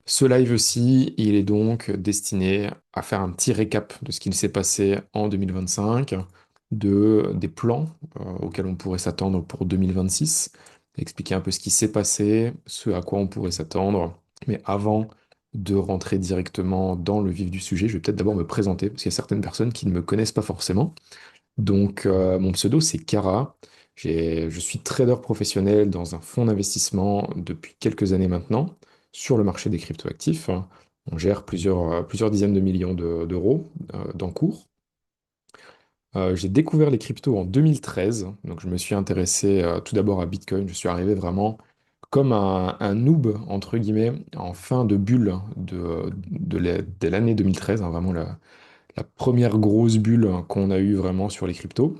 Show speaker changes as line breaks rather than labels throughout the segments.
Ce live-ci, il est donc destiné à faire un petit récap de ce qu'il s'est passé en 2025, des plans auxquels on pourrait s'attendre pour 2026, expliquer un peu ce qui s'est passé, ce à quoi on pourrait s'attendre. Mais avant de rentrer directement dans le vif du sujet, je vais peut-être d'abord me présenter, parce qu'il y a certaines personnes qui ne me connaissent pas forcément. Donc, mon pseudo, c'est Kara. Je suis trader professionnel dans un fonds d'investissement depuis quelques années maintenant sur le marché des cryptoactifs. On gère plusieurs dizaines de millions d'euros d'encours. J'ai découvert les cryptos en 2013, donc je me suis intéressé tout d'abord à Bitcoin. Je suis arrivé vraiment comme un noob, entre guillemets, en fin de bulle de l'année 2013, hein, vraiment la première grosse bulle qu'on a eue vraiment sur les cryptos.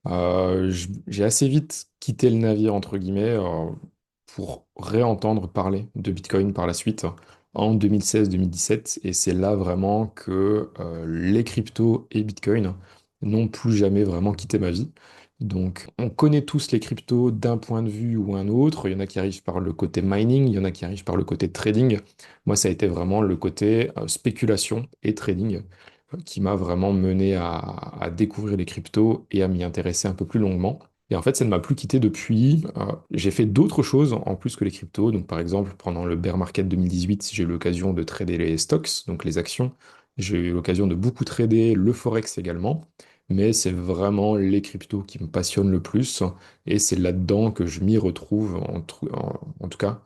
J'ai assez vite quitté le navire, entre guillemets, pour réentendre parler de Bitcoin par la suite en 2016-2017. Et c'est là vraiment que les cryptos et Bitcoin n'ont plus jamais vraiment quitté ma vie. Donc, on connaît tous les cryptos d'un point de vue ou un autre. Il y en a qui arrivent par le côté mining, il y en a qui arrivent par le côté trading. Moi, ça a été vraiment le côté spéculation et trading qui m'a vraiment mené à découvrir les cryptos et à m'y intéresser un peu plus longuement. Et en fait, ça ne m'a plus quitté depuis. J'ai fait d'autres choses en plus que les cryptos. Donc, par exemple, pendant le bear market 2018, j'ai eu l'occasion de trader les stocks, donc les actions. J'ai eu l'occasion de beaucoup trader le forex également. Mais c'est vraiment les cryptos qui me passionnent le plus. Et c'est là-dedans que je m'y retrouve, en tout cas,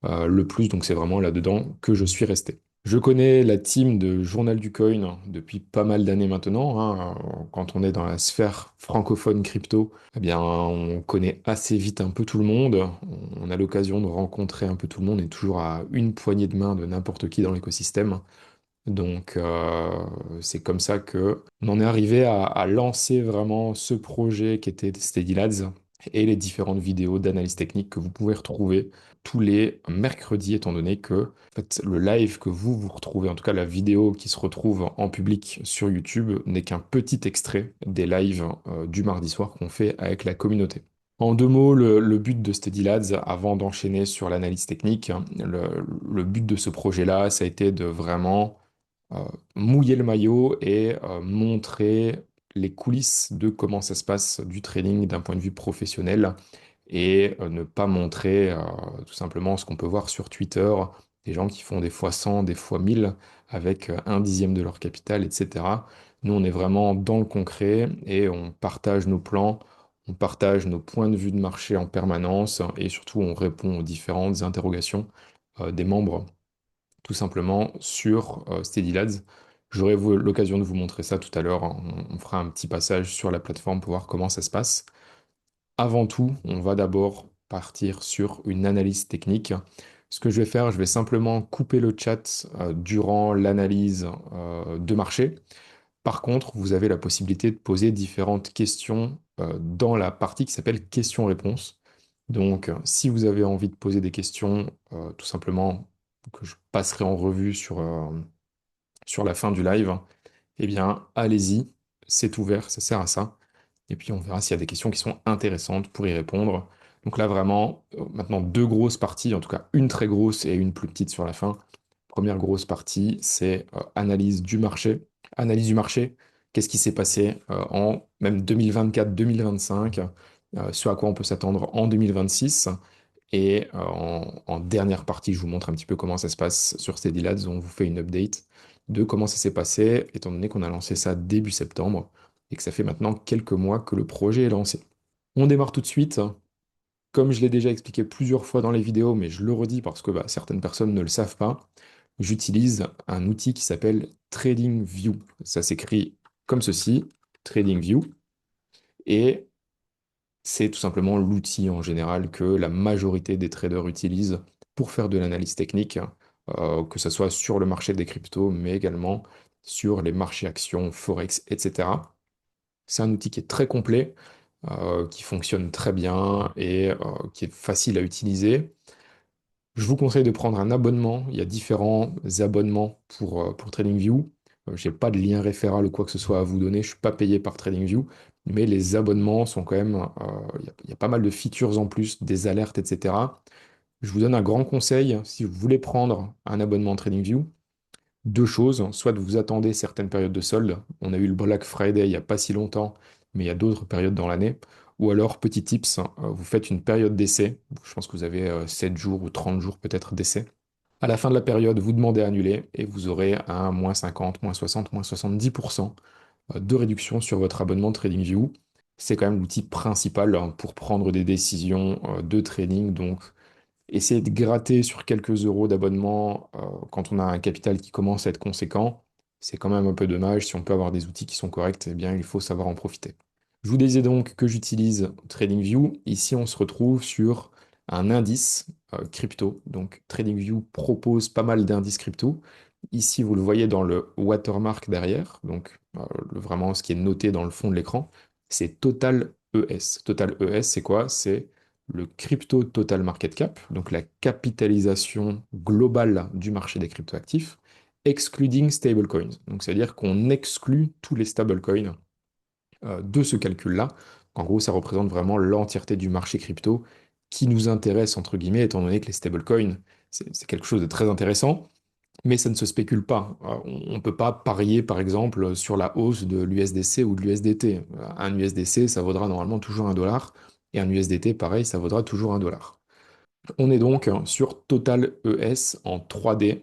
le plus. Donc, c'est vraiment là-dedans que je suis resté. Je connais la team de Journal du Coin depuis pas mal d'années maintenant, hein. Quand on est dans la sphère francophone crypto, eh bien, on connaît assez vite un peu tout le monde. On a l'occasion de rencontrer un peu tout le monde et toujours à une poignée de main de n'importe qui dans l'écosystème. Donc, c'est comme ça que on en est arrivé à lancer vraiment ce projet qui était Steady Lads et les différentes vidéos d'analyse technique que vous pouvez retrouver tous les mercredis, étant donné que en fait, le live que vous retrouvez, en tout cas la vidéo qui se retrouve en public sur YouTube, n'est qu'un petit extrait des lives du mardi soir qu'on fait avec la communauté. En deux mots, le but de Steady Lads, avant d'enchaîner sur l'analyse technique, hein, le but de ce projet-là, ça a été de vraiment euh, mouiller le maillot et montrer les coulisses de comment ça se passe du trading d'un point de vue professionnel et ne pas montrer tout simplement ce qu'on peut voir sur Twitter, des gens qui font des fois 100, des fois 1000 avec un dixième de leur capital, etc. Nous, on est vraiment dans le concret et on partage nos plans, on partage nos points de vue de marché en permanence et surtout on répond aux différentes interrogations des membres tout simplement sur Steady Lads. J'aurai l'occasion de vous montrer ça tout à l'heure. On fera un petit passage sur la plateforme pour voir comment ça se passe. Avant tout, on va d'abord partir sur une analyse technique. Ce que je vais faire, je vais simplement couper le chat durant l'analyse de marché. Par contre, vous avez la possibilité de poser différentes questions dans la partie qui s'appelle questions-réponses. Donc, si vous avez envie de poser des questions, tout simplement, que je passerai en revue sur la fin du live, eh bien, allez-y, c'est ouvert, ça sert à ça. Et puis, on verra s'il y a des questions qui sont intéressantes pour y répondre. Donc là, vraiment, maintenant, deux grosses parties, en tout cas une très grosse et une plus petite sur la fin. Première grosse partie, c'est analyse du marché. Analyse du marché, qu'est-ce qui s'est passé en même 2024-2025, ce à quoi on peut s'attendre en 2026. Et en dernière partie, je vous montre un petit peu comment ça se passe sur Steady Lads. On vous fait une update de comment ça s'est passé, étant donné qu'on a lancé ça début septembre et que ça fait maintenant quelques mois que le projet est lancé. On démarre tout de suite. Comme je l'ai déjà expliqué plusieurs fois dans les vidéos, mais je le redis parce que certaines personnes ne le savent pas, j'utilise un outil qui s'appelle TradingView. Ça s'écrit comme ceci, TradingView, et c'est tout simplement l'outil en général que la majorité des traders utilisent pour faire de l'analyse technique, que ce soit sur le marché des cryptos, mais également sur les marchés actions, Forex, etc. C'est un outil qui est très complet, qui fonctionne très bien et qui est facile à utiliser. Je vous conseille de prendre un abonnement. Il y a différents abonnements pour TradingView. Je n'ai pas de lien référal ou quoi que ce soit à vous donner. Je ne suis pas payé par TradingView. mais les abonnements sont quand même, il y a pas mal de features en plus, des alertes, etc. Je vous donne un grand conseil, si vous voulez prendre un abonnement TradingView, deux choses, soit vous attendez certaines périodes de solde, on a eu le Black Friday il n'y a pas si longtemps, mais il y a d'autres périodes dans l'année, ou alors, petit tips, vous faites une période d'essai, je pense que vous avez 7 jours ou 30 jours peut-être d'essai. À la fin de la période, vous demandez à annuler et vous aurez un moins 50, moins 60, moins 70% de réduction sur votre abonnement TradingView. C'est quand même l'outil principal pour prendre des décisions de trading, donc essayer de gratter sur quelques euros d'abonnement quand on a un capital qui commence à être conséquent, c'est quand même un peu dommage. Si on peut avoir des outils qui sont corrects, eh bien, il faut savoir en profiter. Je vous disais donc que j'utilise TradingView. Ici, on se retrouve sur un indice crypto. Donc, TradingView propose pas mal d'indices crypto. Ici, vous le voyez dans le watermark derrière, donc vraiment ce qui est noté dans le fond de l'écran, c'est Total ES. Total ES, c'est quoi? C'est le crypto total market cap, donc la capitalisation globale du marché des cryptoactifs, excluding stablecoins. Donc c'est-à-dire qu'on exclut tous les stablecoins de ce calcul-là. En gros, ça représente vraiment l'entièreté du marché crypto qui nous intéresse, entre guillemets, étant donné que les stablecoins, c'est quelque chose de très intéressant, mais ça ne se spécule pas. On ne peut pas parier, par exemple, sur la hausse de l'USDC ou de l'USDT. Un USDC, ça vaudra normalement toujours 1 dollar, et un USDT, pareil, ça vaudra toujours 1 dollar. On est donc sur Total ES en 3D.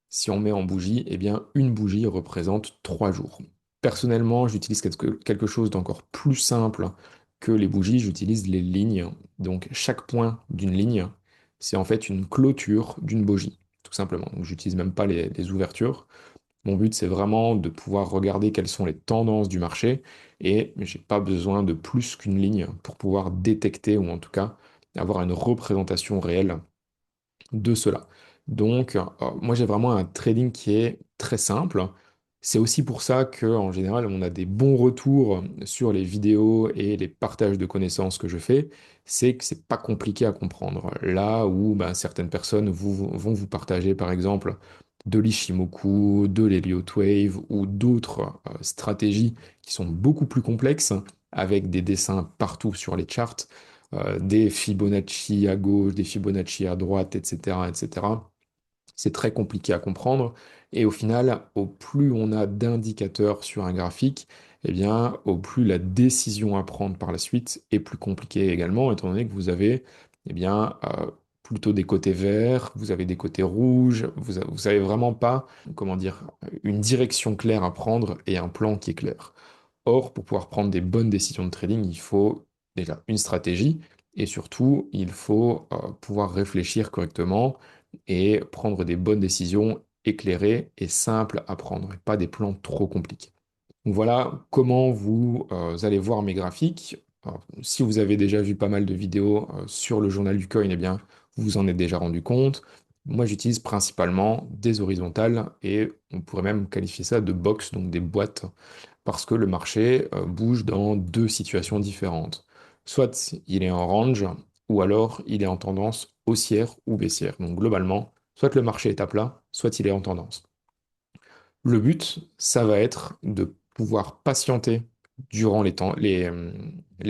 Si on met en bougie, eh bien, une bougie représente 3 jours. Personnellement, j'utilise quelque chose d'encore plus simple que les bougies, j'utilise les lignes. Donc, chaque point d'une ligne, c'est en fait une clôture d'une bougie, tout simplement. Donc, j'utilise même pas les ouvertures. Mon but, c'est vraiment de pouvoir regarder quelles sont les tendances du marché et j'ai pas besoin de plus qu'une ligne pour pouvoir détecter ou en tout cas avoir une représentation réelle de cela. Donc, moi, j'ai vraiment un trading qui est très simple. C'est aussi pour ça qu'en général, on a des bons retours sur les vidéos et les partages de connaissances que je fais. C'est que c'est pas compliqué à comprendre. Là où ben, certaines personnes vont vous partager, par exemple, de l'Ishimoku, de l'Elliott Wave ou d'autres stratégies qui sont beaucoup plus complexes avec des dessins partout sur les charts des Fibonacci à gauche, des Fibonacci à droite, etc., etc. C'est très compliqué à comprendre. Et au final, au plus on a d'indicateurs sur un graphique, eh bien, au plus la décision à prendre par la suite est plus compliquée également, étant donné que vous avez, eh bien, plutôt des côtés verts, vous avez des côtés rouges, vous savez vraiment pas, comment dire, une direction claire à prendre et un plan qui est clair. Or, pour pouvoir prendre des bonnes décisions de trading, il faut déjà une stratégie et surtout, il faut pouvoir réfléchir correctement et prendre des bonnes décisions éclairées et simples à prendre, et pas des plans trop compliqués. Donc voilà comment vous allez voir mes graphiques. Alors, si vous avez déjà vu pas mal de vidéos sur le journal du coin, eh bien, vous vous en êtes déjà rendu compte. Moi, j'utilise principalement des horizontales et on pourrait même qualifier ça de box, donc des boîtes parce que le marché bouge dans deux situations différentes. Soit il est en range, ou alors il est en tendance haussière ou baissière. Donc globalement, soit le marché est à plat, soit il est en tendance. Le but, ça va être de pouvoir patienter durant les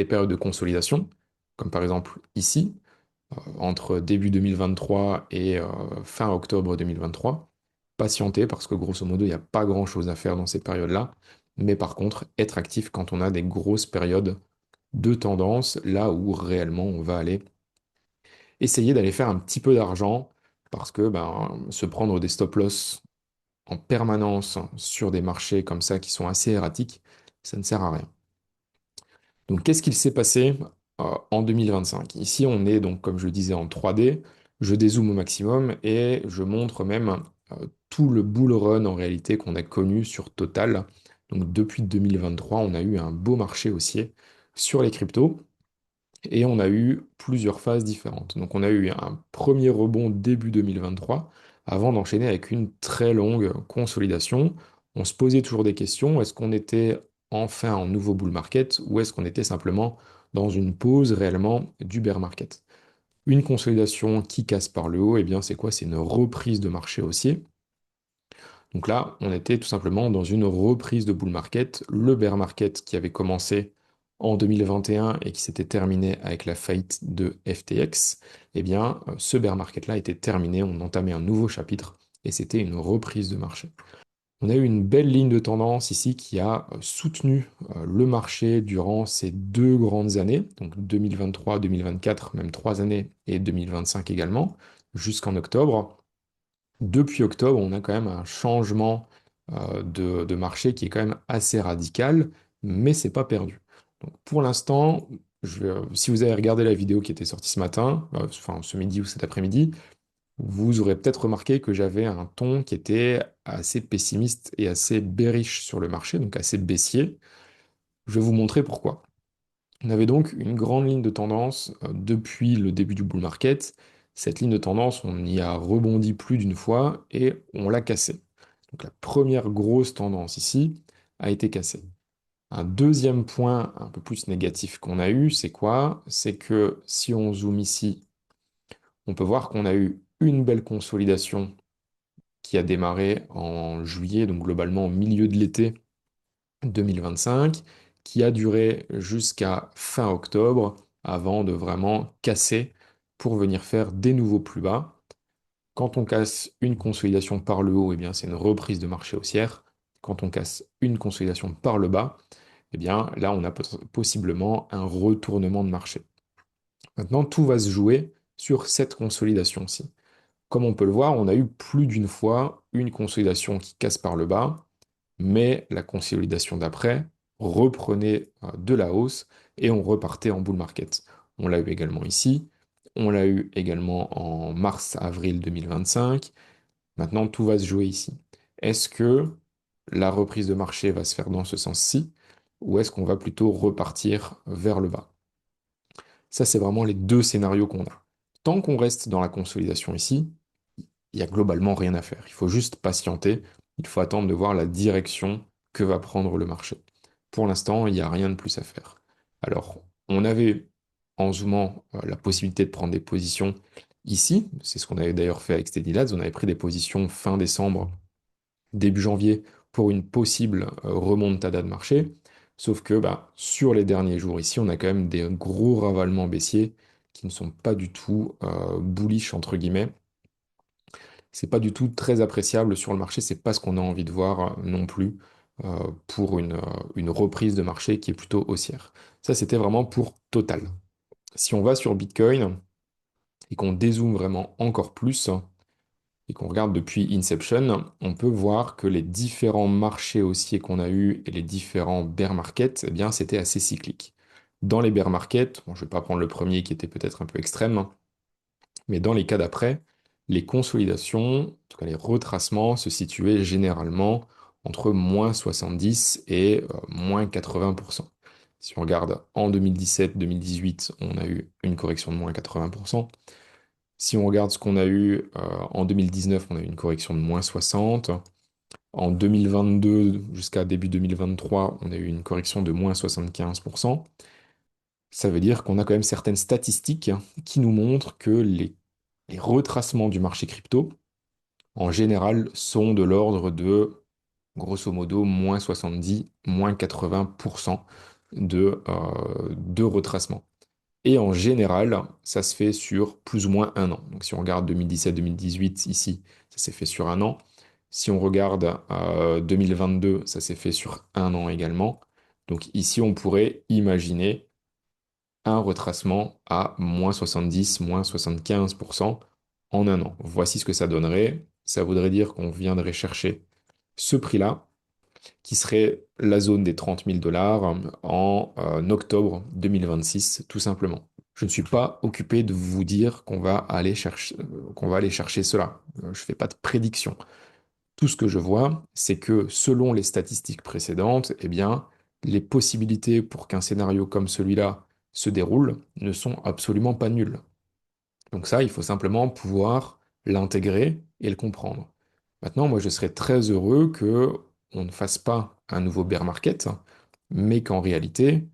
périodes de consolidation, comme par exemple ici, entre début 2023 et fin octobre 2023. Patienter parce que grosso modo, il n'y a pas grand-chose à faire dans ces périodes-là. Mais par contre, être actif quand on a des grosses périodes de tendance, là où réellement on va aller essayer d'aller faire un petit peu d'argent parce que ben, se prendre des stop-loss en permanence sur des marchés comme ça qui sont assez erratiques, ça ne sert à rien. Donc, qu'est-ce qu'il s'est passé en 2025? Ici, on est donc, comme je le disais, en 3D. Je dézoome au maximum et je montre même tout le bull run en réalité qu'on a connu sur Total. Donc, depuis 2023, on a eu un beau marché haussier sur les cryptos. Et on a eu plusieurs phases différentes. Donc on a eu un premier rebond début 2023 avant d'enchaîner avec une très longue consolidation. On se posait toujours des questions. Est-ce qu'on était enfin en nouveau bull market ou est-ce qu'on était simplement dans une pause réellement du bear market? Une consolidation qui casse par le haut, eh bien c'est quoi? C'est une reprise de marché haussier. Donc là, on était tout simplement dans une reprise de bull market. Le bear market qui avait commencé en 2021 et qui s'était terminé avec la faillite de FTX, eh bien, ce bear market-là était terminé. On entamait un nouveau chapitre et c'était une reprise de marché. On a eu une belle ligne de tendance ici qui a soutenu le marché durant ces deux grandes années, donc 2023, 2024, même 3 années, et 2025 également, jusqu'en octobre. Depuis octobre, on a quand même un changement de marché qui est quand même assez radical, mais c'est pas perdu. Donc pour l'instant, si vous avez regardé la vidéo qui était sortie ce matin, enfin ce midi ou cet après-midi, vous aurez peut-être remarqué que j'avais un ton qui était assez pessimiste et assez bearish sur le marché, donc assez baissier. Je vais vous montrer pourquoi. On avait donc une grande ligne de tendance depuis le début du bull market. Cette ligne de tendance, on y a rebondi plus d'une fois et on l'a cassée. Donc la première grosse tendance ici a été cassée. Un deuxième point un peu plus négatif qu'on a eu, c'est quoi? C'est que si on zoome ici, on peut voir qu'on a eu une belle consolidation qui a démarré en juillet, donc globalement au milieu de l'été 2025, qui a duré jusqu'à fin octobre avant de vraiment casser pour venir faire des nouveaux plus bas. Quand on casse une consolidation par le haut, eh bien c'est une reprise de marché haussière. Quand on casse une consolidation par le bas, eh bien là on a possiblement un retournement de marché. Maintenant, tout va se jouer sur cette consolidation-ci. Comme on peut le voir, on a eu plus d'une fois une consolidation qui casse par le bas, mais la consolidation d'après reprenait de la hausse et on repartait en bull market. On l'a eu également ici, on l'a eu également en mars-avril 2025. Maintenant, tout va se jouer ici. Est-ce que la reprise de marché va se faire dans ce sens-ci ou est-ce qu'on va plutôt repartir vers le bas? Ça, c'est vraiment les deux scénarios qu'on a. Tant qu'on reste dans la consolidation ici, il y a globalement rien à faire. Il faut juste patienter. Il faut attendre de voir la direction que va prendre le marché. Pour l'instant, il n'y a rien de plus à faire. Alors, on avait, en zoomant, la possibilité de prendre des positions ici. C'est ce qu'on avait d'ailleurs fait avec Steady Lads. On avait pris des positions fin décembre, début janvier, pour une possible remontada de marché. Sauf que sur les derniers jours ici, on a quand même des gros ravalements baissiers qui ne sont pas du tout bullish, entre guillemets. C'est pas du tout très appréciable sur le marché, c'est pas ce qu'on a envie de voir non plus pour une reprise de marché qui est plutôt haussière. Ça, c'était vraiment pour Total. Si on va sur Bitcoin et qu'on dézoome vraiment encore plus et qu'on regarde depuis Inception, on peut voir que les différents marchés haussiers qu'on a eus et les différents bear markets, eh bien, c'était assez cyclique. Dans les bear markets, bon, je vais pas prendre le premier qui était peut-être un peu extrême, mais dans les cas d'après, les consolidations, en tout cas les retracements, se situaient généralement entre moins 70 et moins 80%. Si on regarde en 2017-2018, on a eu une correction de moins 80%. Si on regarde ce qu'on a eu en 2019, on a eu une correction de moins 60. En 2022 jusqu'à début 2023, on a eu une correction de moins 75%. Ça veut dire qu'on a quand même certaines statistiques qui nous montrent que les retracements du marché crypto, en général, sont de l'ordre de, grosso modo, moins 70, moins 80% de retracement. Et en général, ça se fait sur plus ou moins un an. Donc si on regarde 2017-2018 ici, ça s'est fait sur un an. Si on regarde 2022, ça s'est fait sur un an également. Donc ici, on pourrait imaginer un retracement à moins 70, moins 75% en un an. Voici ce que ça donnerait. Ça voudrait dire qu'on viendrait chercher ce prix-là, qui serait la zone des 30 000 dollars en octobre 2026, tout simplement. Je ne suis pas occupé de vous dire qu'on va aller chercher cela. Je ne fais pas de prédiction. Tout ce que je vois, c'est que selon les statistiques précédentes, eh bien, les possibilités pour qu'un scénario comme celui-là se déroule ne sont absolument pas nulles. Donc ça, il faut simplement pouvoir l'intégrer et le comprendre. Maintenant, moi, je serais très heureux que on ne fasse pas un nouveau bear market, mais qu'en réalité,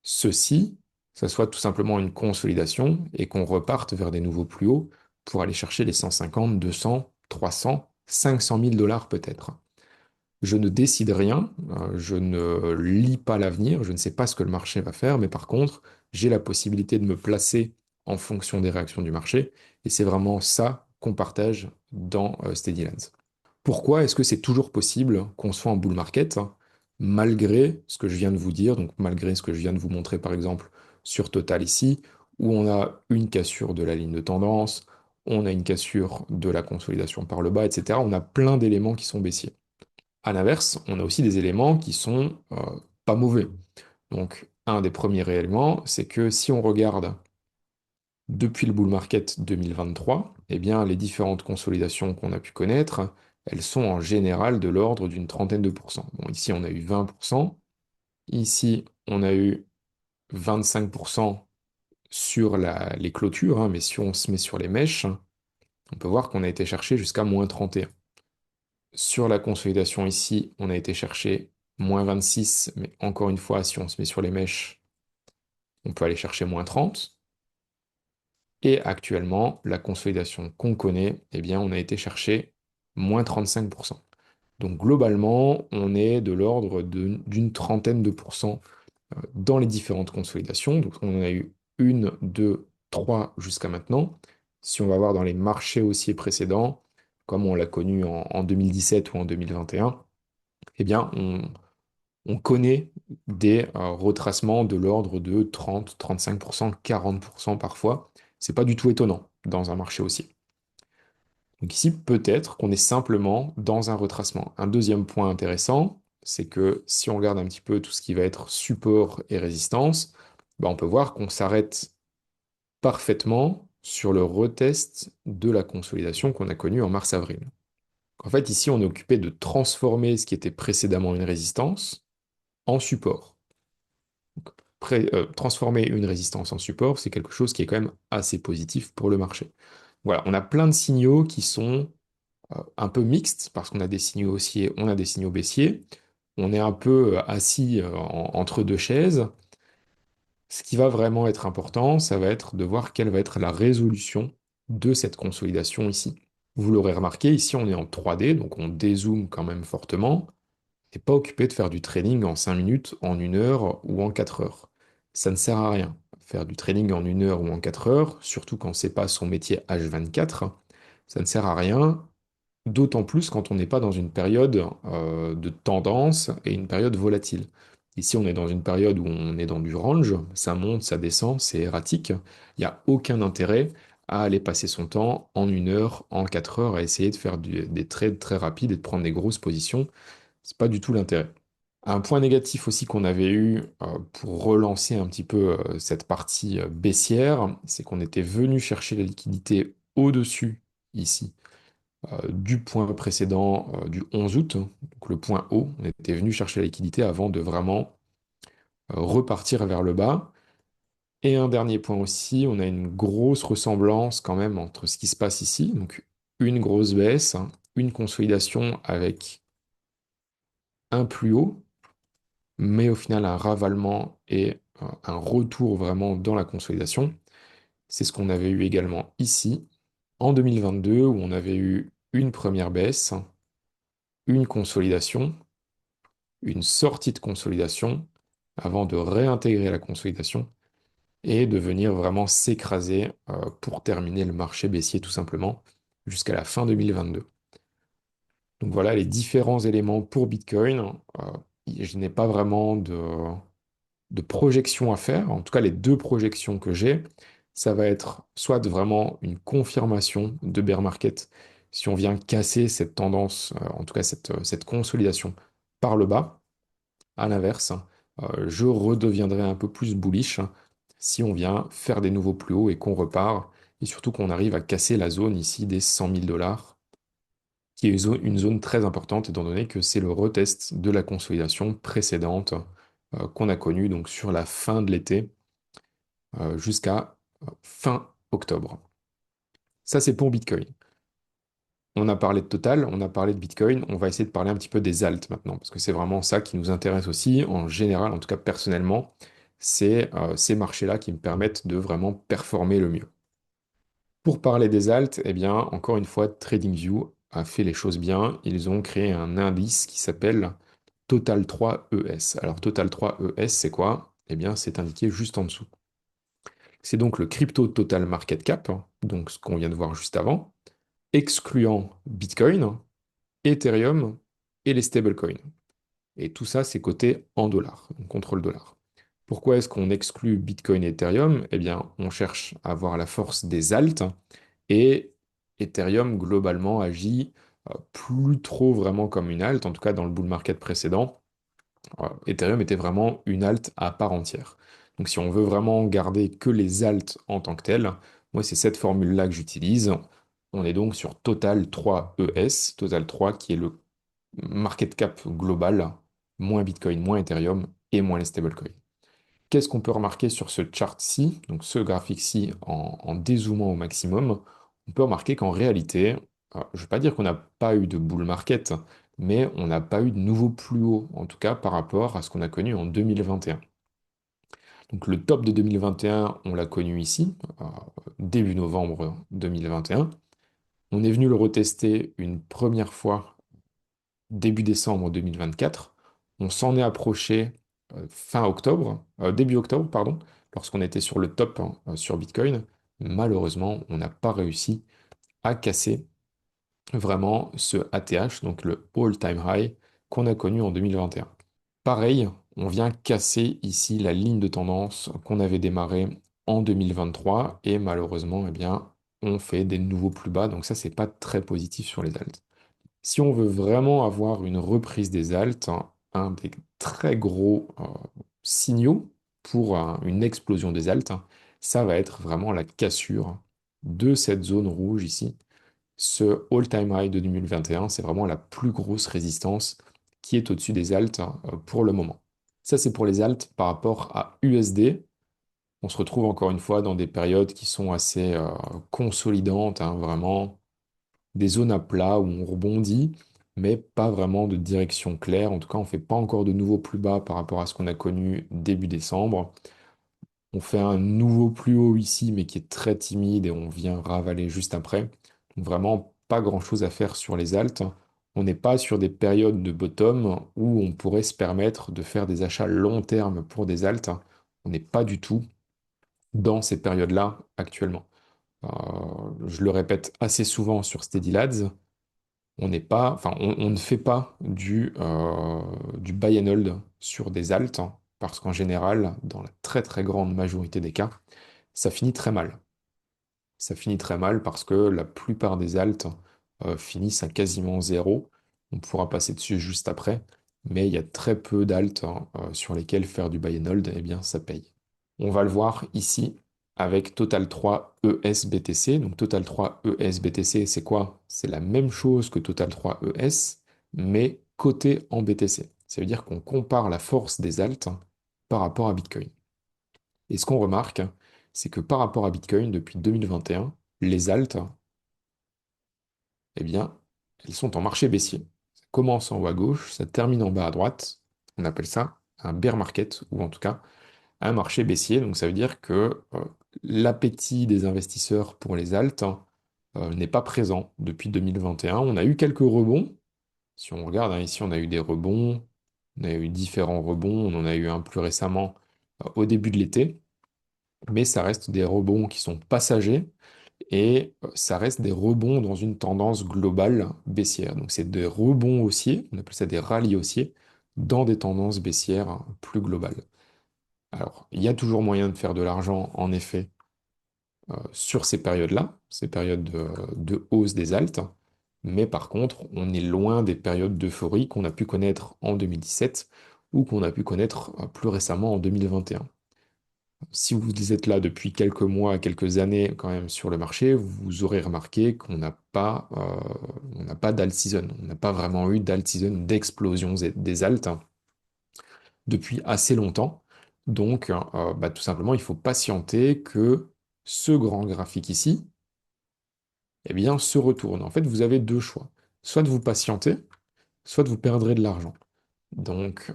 ceci, ça soit tout simplement une consolidation et qu'on reparte vers des nouveaux plus hauts pour aller chercher les 150, 200, 300 500 000 dollars peut-être. Je ne décide rien, je ne lis pas l'avenir, je ne sais pas ce que le marché va faire, mais par contre, j'ai la possibilité de me placer en fonction des réactions du marché, et c'est vraiment ça qu'on partage dans Steadylands. Pourquoi est-ce que c'est toujours possible qu'on soit en bull market, hein, malgré ce que je viens de vous dire, donc malgré ce que je viens de vous montrer par exemple sur Total ici, où on a une cassure de la ligne de tendance, on a une cassure de la consolidation par le bas, etc. On a plein d'éléments qui sont baissiers. À l'inverse, on a aussi des éléments qui sont pas mauvais. Donc, un des premiers éléments, c'est que si on regarde depuis le bull market 2023, eh bien, les différentes consolidations qu'on a pu connaître, elles sont en général de l'ordre d'une trentaine de pourcents. Bon, ici, on a eu 20%. Ici, on a eu 25% sur les clôtures, hein, mais si on se met sur les mèches, on peut voir qu'on a été chercher jusqu'à moins 31. Sur la consolidation ici, on a été chercher moins 26, mais encore une fois, si on se met sur les mèches, on peut aller chercher moins 30. Et actuellement, la consolidation qu'on connaît, eh bien, on a été chercher moins 35%. Donc globalement, on est de l'ordre d'une trentaine de pourcents dans les différentes consolidations. Donc on en a eu une, deux, trois jusqu'à maintenant. Si on va voir dans les marchés haussiers précédents, comme on l'a connu en 2017 ou en 2021, eh bien on connaît des retracements de l'ordre de 30, 35%, 40% parfois. C'est pas du tout étonnant dans un marché haussier. Donc ici, peut-être qu'on est simplement dans un retracement. Un deuxième point intéressant, c'est que si on regarde un petit peu tout ce qui va être support et résistance, bah, on peut voir qu'on s'arrête parfaitement sur le retest de la consolidation qu'on a connue en mars-avril. En fait, ici, on est occupé de transformer ce qui était précédemment une résistance en support. Transformer une résistance en support, c'est quelque chose qui est quand même assez positif pour le marché. Voilà, on a plein de signaux qui sont un peu mixtes, parce qu'on a des signaux haussiers, on a des signaux baissiers. On est un peu assis entre deux chaises. Ce qui va vraiment être important, ça va être de voir quelle va être la résolution de cette consolidation ici. Vous l'aurez remarqué, ici on est en 3D, donc on dézoome quand même fortement. T'es pas occupé de faire du trading en 5 minutes, en 1 heure ou en 4 heures. Ça ne sert à rien. Faire du trading en 1 heure ou en 4 heures, surtout quand c'est pas son métier H24, ça ne sert à rien, d'autant plus quand on n'est pas dans une période de tendance et une période volatile. Ici, on est dans une période où on est dans du range, ça monte, ça descend, c'est erratique. Il n'y a aucun intérêt à aller passer son temps en 1 heure, en 4 heures, à essayer de faire des trades très rapides et de prendre des grosses positions. C'est pas du tout l'intérêt. Un point négatif aussi qu'on avait eu pour relancer un petit peu cette partie baissière, c'est qu'on était venu chercher la liquidité au-dessus ici du point précédent du 11 août, donc le point haut. On était venu chercher la liquidité avant de vraiment repartir vers le bas. Et un dernier point aussi, on a une grosse ressemblance quand même entre ce qui se passe ici, donc une grosse baisse, hein, une consolidation avec un plus haut, mais au final un ravalement et un retour vraiment dans la consolidation. C'est ce qu'on avait eu également ici, en 2022, où on avait eu une première baisse, une consolidation, une sortie de consolidation, avant de réintégrer la consolidation et de venir vraiment s'écraser pour terminer le marché baissier tout simplement jusqu'à la fin 2022. Donc voilà les différents éléments pour Bitcoin. Je n'ai pas vraiment de projection à faire. En tout cas, les deux projections que j'ai, ça va être soit vraiment une confirmation de bear market si on vient casser cette tendance, en tout cas cette consolidation par le bas. À l'inverse, je redeviendrai un peu plus bullish si on vient faire des nouveaux plus hauts et qu'on repart, et surtout qu'on arrive à casser la zone ici des 100 000 dollars, qui est une zone très importante étant donné que c'est le retest de la consolidation précédente qu'on a connue donc sur la fin de l'été jusqu'à fin octobre. Ça, c'est pour Bitcoin. On a parlé de Total, on a parlé de Bitcoin, on va essayer de parler un petit peu des alts maintenant, parce que c'est vraiment ça qui nous intéresse aussi, en général, en tout cas personnellement, c'est ces marchés-là qui me permettent de vraiment performer le mieux. Pour parler des alts, eh bien, encore une fois, TradingView a fait les choses bien. Ils ont créé un indice qui s'appelle Total 3 ES. Alors Total 3 ES, c'est quoi? Eh bien, c'est indiqué juste en dessous. C'est donc le crypto total market cap, hein, donc ce qu'on vient de voir juste avant, excluant Bitcoin, Ethereum et les stablecoins. Et tout ça, c'est coté en dollars, donc contre le dollar. Pourquoi est-ce qu'on exclut Bitcoin et Ethereum? Eh bien, on cherche à avoir la force des alts et Ethereum, globalement, agit plus trop vraiment comme une alt, en tout cas dans le bull market précédent. Ethereum était vraiment une alt à part entière. Donc si on veut vraiment garder que les alts en tant que telles, moi c'est cette formule-là que j'utilise. On est donc sur Total 3 ES, Total 3 qui est le market cap global, moins Bitcoin, moins Ethereum et moins les stablecoins. Qu'est-ce qu'on peut remarquer sur ce chart-ci, donc ce graphique-ci en dézoomant au maximum? On peut remarquer qu'en réalité, je ne vais pas dire qu'on n'a pas eu de bull market, mais on n'a pas eu de nouveau plus haut, en tout cas par rapport à ce qu'on a connu en 2021. Donc le top de 2021, on l'a connu ici, début novembre 2021. On est venu le retester une première fois début décembre 2024. On s'en est approché fin octobre, début octobre, pardon, lorsqu'on était sur le top hein, sur Bitcoin. Malheureusement, on n'a pas réussi à casser vraiment ce ATH, donc le all-time high qu'on a connu en 2021. Pareil, on vient casser ici la ligne de tendance qu'on avait démarrée en 2023 et malheureusement, eh bien, on fait des nouveaux plus bas. Donc ça, c'est pas très positif sur les alts. Si on veut vraiment avoir une reprise des alts, un des très gros signaux pour une explosion des alts, ça va être vraiment la cassure de cette zone rouge ici. Ce all-time high de 2021, c'est vraiment la plus grosse résistance qui est au-dessus des alts pour le moment. Ça, c'est pour les alts par rapport à USD. On se retrouve encore une fois dans des périodes qui sont assez consolidantes, hein, vraiment des zones à plat où on rebondit, mais pas vraiment de direction claire. En tout cas, on ne fait pas encore de nouveaux plus bas par rapport à ce qu'on a connu début décembre. On fait un nouveau plus haut ici, mais qui est très timide et on vient ravaler juste après. Donc vraiment, pas grand-chose à faire sur les alts. On n'est pas sur des périodes de bottom où on pourrait se permettre de faire des achats long terme pour des alts. On n'est pas du tout dans ces périodes-là actuellement. Je le répète assez souvent sur SteadyLads, on n'est pas, enfin, on ne fait pas du buy and hold sur des alts, hein, parce qu'en général, dans la très très grande majorité des cas, ça finit très mal. Ça finit très mal parce que la plupart des alts finissent à quasiment zéro. On pourra passer dessus juste après, mais il y a très peu d'alts hein, sur lesquels faire du buy and hold, eh bien, ça paye. On va le voir ici avec Total 3 ES-BTC. Donc Total 3 ES-BTC, c'est quoi? C'est la même chose que Total 3 ES, mais coté en BTC. Ça veut dire qu'on compare la force des alts par rapport à Bitcoin. Et ce qu'on remarque, c'est que par rapport à Bitcoin, depuis 2021, les alts, eh bien, elles sont en marché baissier. Ça commence en haut à gauche, ça termine en bas à droite. On appelle ça un bear market, ou en tout cas un marché baissier. Donc ça veut dire que l'appétit des investisseurs pour les alts n'est pas présent depuis 2021. On a eu quelques rebonds. Si on regarde, hein, ici, on a eu des rebonds. On a eu différents rebonds. On en a eu un plus récemment au début de l'été. Mais ça reste des rebonds qui sont passagers et ça reste des rebonds dans une tendance globale baissière. Donc c'est des rebonds haussiers, on appelle ça des rallyes haussiers, dans des tendances baissières plus globales. Alors, il y a toujours moyen de faire de l'argent, en effet, sur ces périodes-là, ces périodes de hausse des alts, mais par contre, on est loin des périodes d'euphorie qu'on a pu connaître en 2017 ou qu'on a pu connaître plus récemment en 2021. Si vous êtes là depuis quelques mois, quelques années quand même sur le marché, vous aurez remarqué on n'a pas d'alt season. On n'a pas vraiment eu d'alt season, d'explosion des alts depuis assez longtemps. Donc, bah, tout simplement, il faut patienter que ce grand graphique ici, eh bien, se retourne. En fait, vous avez deux choix. Soit de vous patienter, soit de vous perdrez de l'argent. Donc,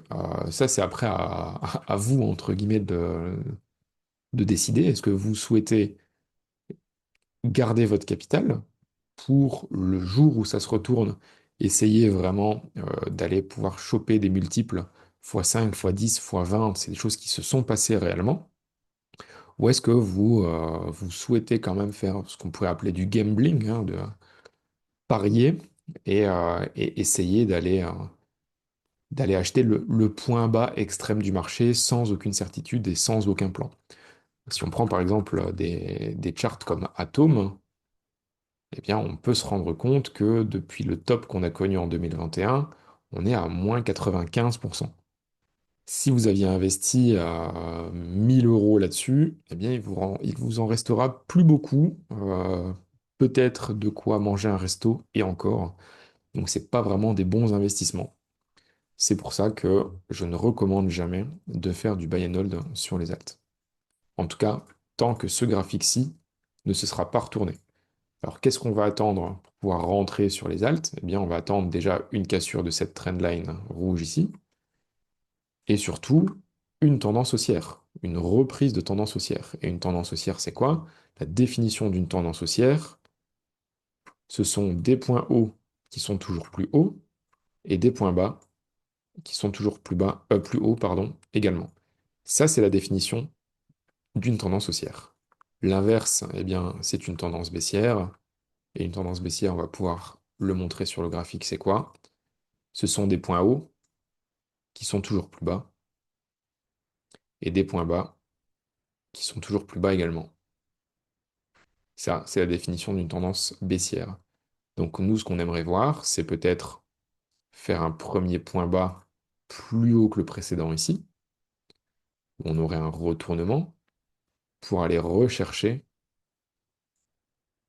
ça, c'est après à vous, entre guillemets, de décider. Est-ce que vous souhaitez garder votre capital pour le jour où ça se retourne, essayer vraiment d'aller pouvoir choper des multiples x5, x10, x20, c'est des choses qui se sont passées réellement? Ou est-ce que vous souhaitez quand même faire ce qu'on pourrait appeler du gambling, hein, de parier et essayer d'aller acheter le point bas extrême du marché sans aucune certitude et sans aucun plan? Si on prend par exemple des charts comme Atom, eh bien on peut se rendre compte que depuis le top qu'on a connu en 2021, on est à moins 95%. Si vous aviez investi à 1000 euros là-dessus, eh bien il vous en restera plus beaucoup, peut-être de quoi manger un resto et encore. Donc c'est pas vraiment des bons investissements. C'est pour ça que je ne recommande jamais de faire du buy and hold sur les alts. En tout cas, tant que ce graphique-ci ne se sera pas retourné. Alors, qu'est-ce qu'on va attendre pour pouvoir rentrer sur les alts? Eh bien, on va attendre déjà une cassure de cette trendline rouge ici, et surtout une tendance haussière, une reprise de tendance haussière. Et une tendance haussière, c'est quoi? La définition d'une tendance haussière, ce sont des points hauts qui sont toujours plus hauts et des points bas qui sont toujours plus bas, plus hauts, pardon, également. Ça, c'est la définition d'une tendance haussière. L'inverse, eh bien, c'est une tendance baissière. Et une tendance baissière, on va pouvoir le montrer sur le graphique, c'est quoi? Ce sont des points hauts qui sont toujours plus bas et des points bas qui sont toujours plus bas également. Ça, c'est la définition d'une tendance baissière. Donc nous, ce qu'on aimerait voir, c'est peut-être faire un premier point bas plus haut que le précédent ici, où on aurait un retournement pour aller rechercher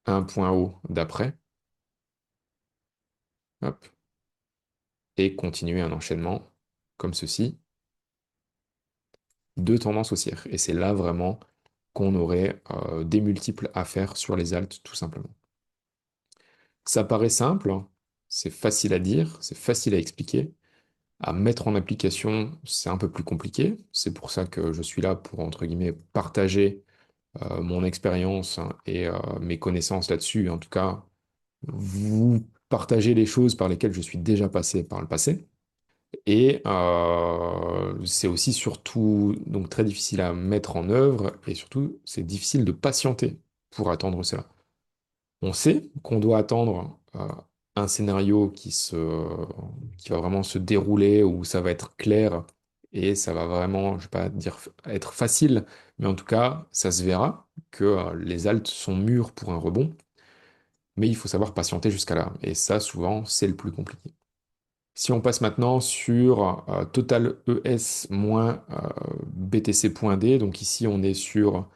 un point haut d'après, hop, et continuer un enchaînement comme ceci de tendance haussière. Et c'est là vraiment qu'on aurait des multiples à faire sur les alts, tout simplement. Ça paraît simple, hein. C'est facile à dire, c'est facile à expliquer. À mettre en application, c'est un peu plus compliqué. C'est pour ça que je suis là pour, entre guillemets, partager mon expérience, hein, et mes connaissances là-dessus. En tout cas, vous partagez les choses par lesquelles je suis déjà passé par le passé. Et c'est aussi surtout donc très difficile à mettre en œuvre et surtout c'est difficile de patienter pour attendre cela. On sait qu'on doit attendre un scénario qui va vraiment se dérouler où ça va être clair et ça va vraiment, je vais pas dire être facile, mais en tout cas ça se verra que les alts sont mûrs pour un rebond, mais il faut savoir patienter jusqu'à là et ça souvent c'est le plus compliqué. Si on passe maintenant sur Total ES moins BTC.D, donc ici on est sur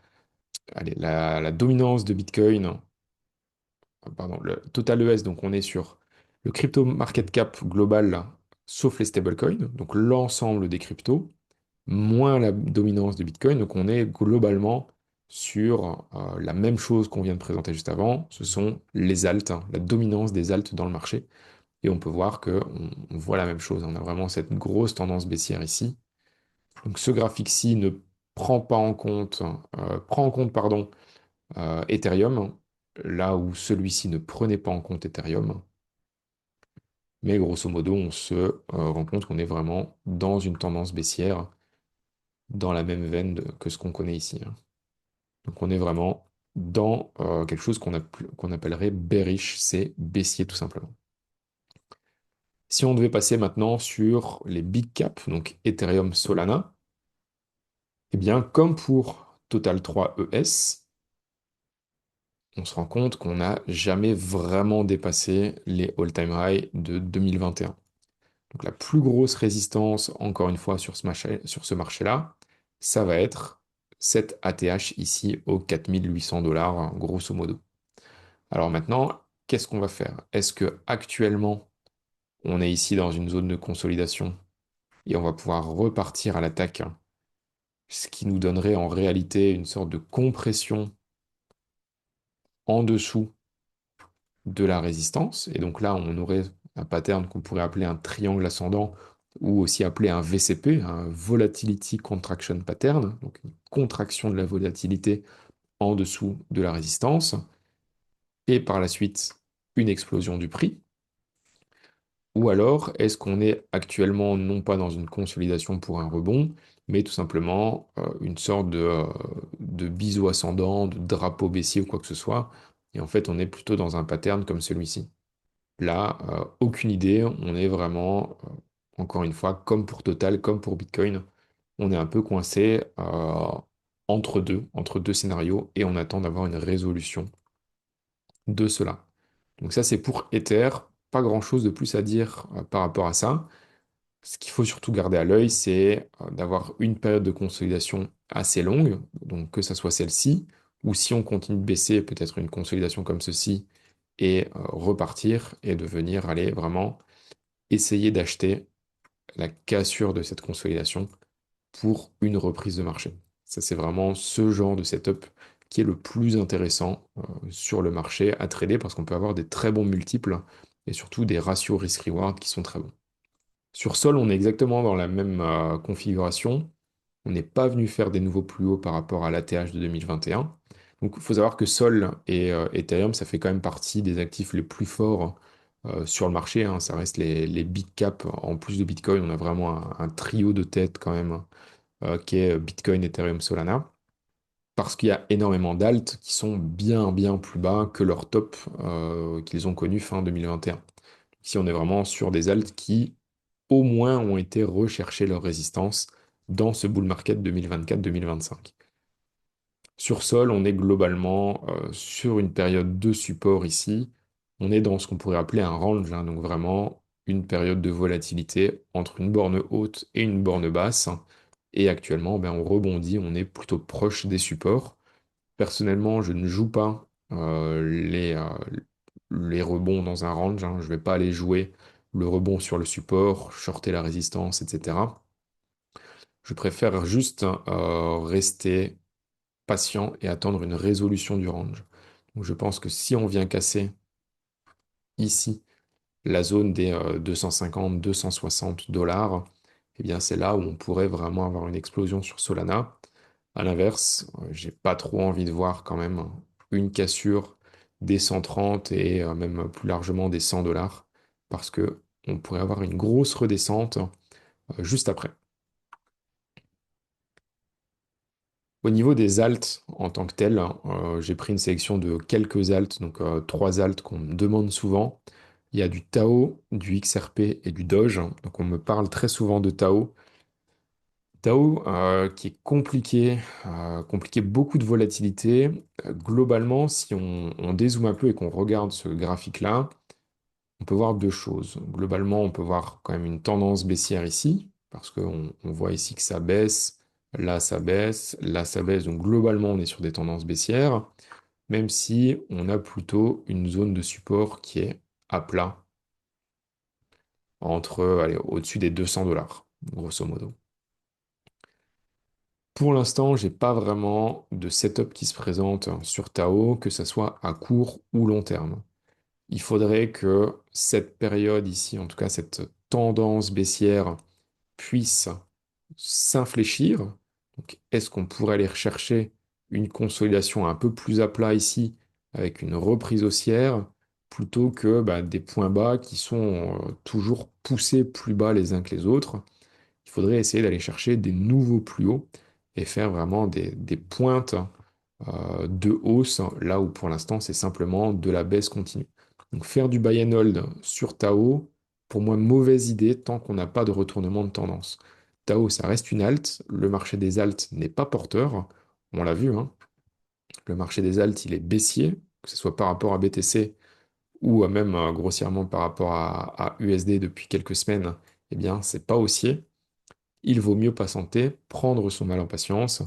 allez, la dominance de Bitcoin, pardon, le Total ES, donc on est sur le crypto market cap global, là, sauf les stablecoins, donc l'ensemble des cryptos, moins la dominance de Bitcoin, donc on est globalement sur la même chose qu'on vient de présenter juste avant, ce sont les alts, hein, la dominance des alts dans le marché. Et on peut voir que on voit la même chose. On a vraiment cette grosse tendance baissière ici. Donc ce graphique-ci ne prend pas en compte, prend en compte, pardon, Ethereum, là où celui-ci ne prenait pas en compte Ethereum. Mais grosso modo, on se rend compte qu'on est vraiment dans une tendance baissière, dans la même veine que ce qu'on connaît ici, hein. Donc on est vraiment dans quelque chose qu'on appellerait bearish, c'est baissier tout simplement. Si on devait passer maintenant sur les big caps, donc Ethereum, Solana, eh bien, comme pour Total 3 ES, on se rend compte qu'on n'a jamais vraiment dépassé les all-time high de 2021. Donc la plus grosse résistance, encore une fois, sur ce marché-là, ça va être cette ATH ici aux 4800 dollars, grosso modo. Alors maintenant, qu'est-ce qu'on va faire? Est-ce que actuellement, on est ici dans une zone de consolidation et on va pouvoir repartir à l'attaque, ce qui nous donnerait en réalité une sorte de compression en dessous de la résistance. Et donc là, on aurait un pattern qu'on pourrait appeler un triangle ascendant ou aussi appeler un VCP, un Volatility Contraction Pattern, donc une contraction de la volatilité en dessous de la résistance. Et par la suite, une explosion du prix? Ou alors, est-ce qu'on est actuellement non pas dans une consolidation pour un rebond, mais tout simplement une sorte de biseau ascendant, de drapeau baissier ou quoi que ce soit, et en fait, on est plutôt dans un pattern comme celui-ci. Là, aucune idée, on est vraiment, encore une fois, comme pour Total, comme pour Bitcoin, on est un peu coincé entre deux scénarios, et on attend d'avoir une résolution de cela. Donc ça, c'est pour Ether, pas grand-chose de plus à dire par rapport à ça. Ce qu'il faut surtout garder à l'œil, c'est d'avoir une période de consolidation assez longue, donc que ça soit celle-ci, ou si on continue de baisser, peut-être une consolidation comme ceci, et repartir, et de venir aller vraiment essayer d'acheter la cassure de cette consolidation pour une reprise de marché. Ça, c'est vraiment ce genre de setup qui est le plus intéressant sur le marché à trader parce qu'on peut avoir des très bons multiples et surtout des ratios risk-reward qui sont très bons. Sur Sol, on est exactement dans la même configuration. On n'est pas venu faire des nouveaux plus hauts par rapport à l'ATH de 2021. Donc, il faut savoir que Sol et Ethereum, ça fait quand même partie des actifs les plus forts sur le marché, hein. Ça reste les big caps. En plus de Bitcoin, on a vraiment un trio de tête quand même qui est Bitcoin, Ethereum, Solana. Parce qu'il y a énormément d'alts qui sont bien, bien plus bas que leur top qu'ils ont connu fin 2021. Ici, on est vraiment sur des alts qui au moins ont été rechercher leur résistance dans ce bull market 2024-2025. Sur Sol, on est globalement sur une période de support ici. On est dans ce qu'on pourrait appeler un range, hein, donc vraiment une période de volatilité entre une borne haute et une borne basse. Et actuellement, ben, on rebondit, on est plutôt proche des supports. Personnellement, je ne joue pas les rebonds dans un range, hein. Je ne vais pas aller jouer le rebond sur le support, shorter la résistance, etc. Je préfère juste rester patient et attendre une résolution du range. Donc je pense que si on vient casser ici la zone des 250-260 dollars, eh bien c'est là où on pourrait vraiment avoir une explosion sur Solana. À l'inverse, j'ai pas trop envie de voir quand même une cassure des 130 et même plus largement des 100 dollars parce que on pourrait avoir une grosse redescente juste après. Au niveau des alts en tant que tels, j'ai pris une sélection de quelques alts, donc trois alts qu'on me demande souvent. Il y a du Tao, du XRP et du Doge. Donc on me parle très souvent de Tao. Tao qui est compliqué, compliqué, beaucoup de volatilité. Globalement, si on dézoome un peu et qu'on regarde ce graphique-là, on peut voir deux choses. Globalement, on peut voir quand même une tendance baissière ici, parce qu'on voit ici que ça baisse, là ça baisse, là ça baisse. Donc globalement, on est sur des tendances baissières, même si on a plutôt une zone de support qui est à plat, entre, allez, au-dessus des 200 dollars, grosso modo. Pour l'instant, j'ai pas vraiment de setup qui se présente sur Tao, que ce soit à court ou long terme. Il faudrait que cette période ici, en tout cas cette tendance baissière, puisse s'infléchir. Donc, est-ce qu'on pourrait aller rechercher une consolidation un peu plus à plat ici, avec une reprise haussière, plutôt que bah, des points bas qui sont toujours poussés plus bas les uns que les autres? Il faudrait essayer d'aller chercher des nouveaux plus hauts et faire vraiment des pointes de hausse, là où pour l'instant c'est simplement de la baisse continue. Donc faire du buy and hold sur Tao, pour moi, mauvaise idée tant qu'on n'a pas de retournement de tendance. Tao, ça reste une alt, le marché des alts n'est pas porteur, on l'a vu, hein. Le marché des alts, il est baissier, que ce soit par rapport à BTC ou même grossièrement par rapport à USD depuis quelques semaines, eh bien, c'est pas haussier. Il vaut mieux patienter, prendre son mal en patience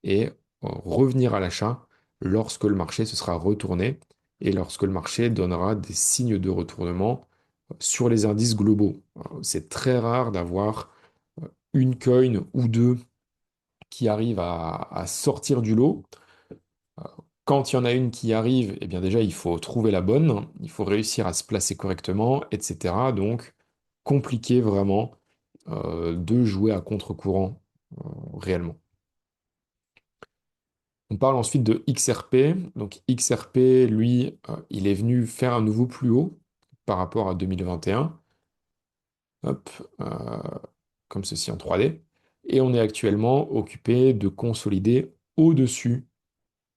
et revenir à l'achat lorsque le marché se sera retourné et lorsque le marché donnera des signes de retournement sur les indices globaux. C'est très rare d'avoir une coin ou deux qui arrivent à sortir du lot. Quand il y en a une qui arrive, eh bien déjà, il faut trouver la bonne, il faut réussir à se placer correctement, etc. Donc, compliqué vraiment de jouer à contre-courant réellement. On parle ensuite de XRP. Donc XRP, lui, il est venu faire un nouveau plus haut par rapport à 2021. Hop, comme ceci en 3D. Et on est actuellement occupé de consolider au-dessus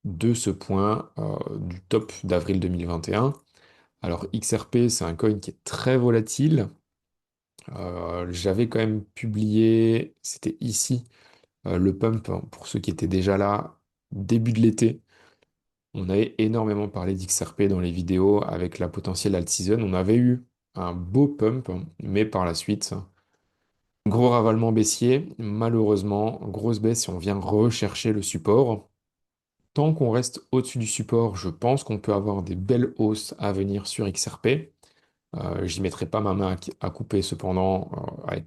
de ce point du top d'avril 2021. Alors XRP, c'est un coin qui est très volatile. J'avais quand même publié, c'était ici, le pump, hein, pour ceux qui étaient déjà là, début de l'été. On avait énormément parlé d'XRP dans les vidéos avec la potentielle alt season. On avait eu un beau pump, mais par la suite, gros ravalement baissier. Malheureusement, grosse baisse et on vient rechercher le support. Tant qu'on reste au-dessus du support, je pense qu'on peut avoir des belles hausses à venir sur XRP. J'y mettrai pas ma main à couper cependant, avec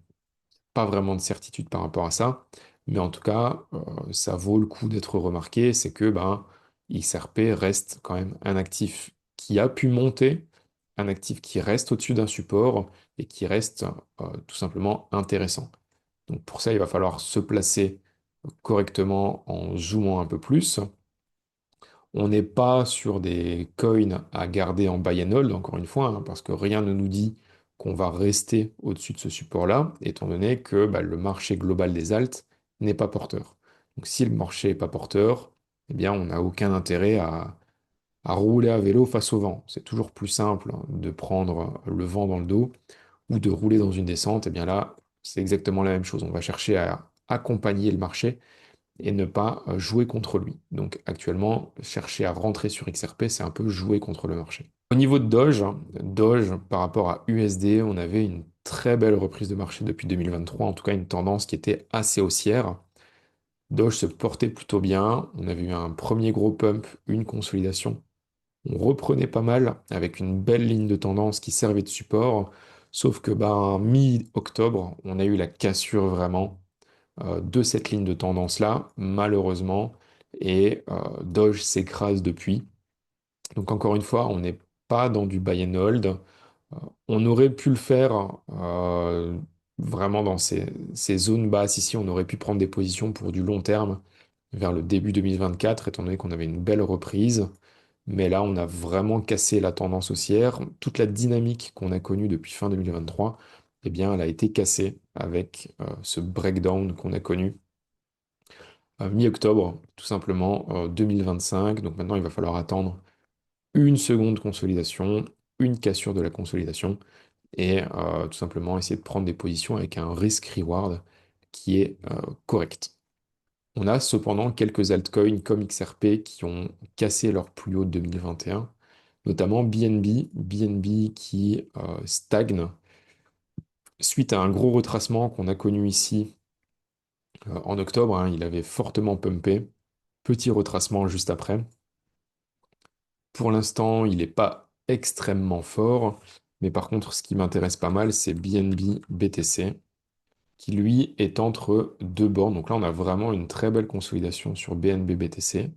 pas vraiment de certitude par rapport à ça. Mais en tout cas, ça vaut le coup d'être remarqué, c'est que ben, XRP reste quand même un actif qui a pu monter, un actif qui reste au-dessus d'un support et qui reste tout simplement intéressant. Donc pour ça, il va falloir se placer correctement en zoomant un peu plus. On n'est pas sur des coins à garder en buy and hold, encore une fois, hein, parce que rien ne nous dit qu'on va rester au-dessus de ce support-là, étant donné que bah, le marché global des alts n'est pas porteur. Donc si le marché n'est pas porteur, eh bien on n'a aucun intérêt à rouler à vélo face au vent. C'est toujours plus simple hein, de prendre le vent dans le dos ou de rouler dans une descente. Et bien là, c'est exactement la même chose. On va chercher à accompagner le marché et ne pas jouer contre lui. Donc actuellement, chercher à rentrer sur XRP, c'est un peu jouer contre le marché. Au niveau de Doge, hein, Doge par rapport à USD, on avait une très belle reprise de marché depuis 2023, en tout cas une tendance qui était assez haussière. Doge se portait plutôt bien, on avait eu un premier gros pump, une consolidation. On reprenait pas mal avec une belle ligne de tendance qui servait de support, sauf que ben, mi-octobre, on a eu la cassure vraiment de cette ligne de tendance-là, malheureusement, et Doge s'écrase depuis. Donc encore une fois, on n'est pas dans du buy and hold. On aurait pu le faire vraiment dans ces zones basses ici, on aurait pu prendre des positions pour du long terme vers le début 2024, étant donné qu'on avait une belle reprise. Mais là, on a vraiment cassé la tendance haussière. Toute la dynamique qu'on a connue depuis fin 2023, eh bien, elle a été cassée avec ce breakdown qu'on a connu mi-octobre, tout simplement, 2025. Donc maintenant, il va falloir attendre une seconde consolidation, une cassure de la consolidation, et tout simplement essayer de prendre des positions avec un risk-reward qui est correct. On a cependant quelques altcoins comme XRP qui ont cassé leur plus haut de 2021, notamment BNB, BNB qui stagne suite à un gros retracement qu'on a connu ici en octobre, hein. Il avait fortement pumpé, petit retracement juste après. Pour l'instant, il n'est pas extrêmement fort, mais par contre, ce qui m'intéresse pas mal, c'est BNB BTC, qui lui est entre deux bornes. Donc là, on a vraiment une très belle consolidation sur BNB BTC.